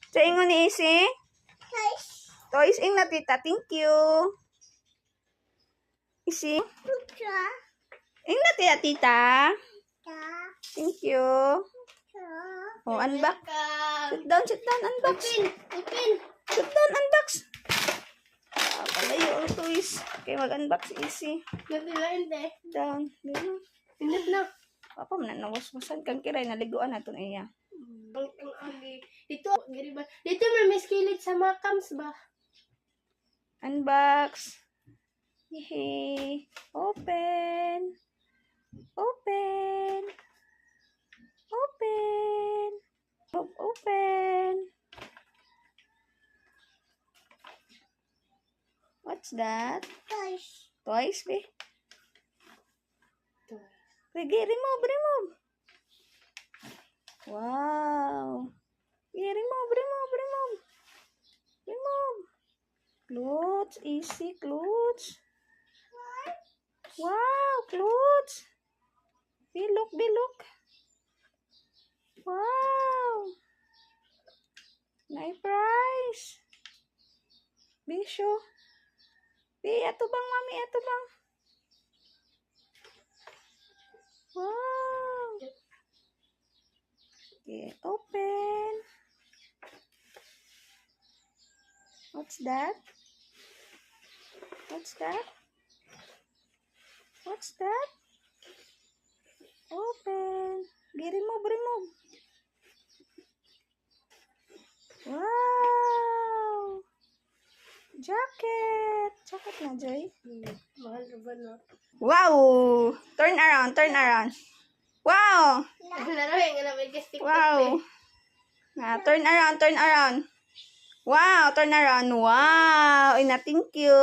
Sa ingon ni Isi? Toys ing na tita. Thank you. Isi? Ing na tita tita. Thank you. Oh, unbox. Sit down, unbox. Sit down, unbox. Palayo ang toys. Okay, mag-unbox Isi. Down. Pindot na. Papa man nawas-wasan kang kiray naliguan naton iya. Ang agi. Dito, giriban. Dito may miskilit sa makams ba? Unbox. Yay. Open. Open. Open. Open. What's that? Toys, be? Sige, remove. Wow. Yeah, remove. Clothes, Easy clothes. Wow, clothes. Be look. Wow. Nice price. Be show. Be, ato bang, mami, ato bang. Wow. Okay, open. What's that? Open. Remove. Wow. Jacket na, Joy. Mahal na ba na? Wow. Turn around. Wow. Naroy, nga namin kasi TikTok Wow. Turn around. Wow, turn around. Wow. Ina, thank you.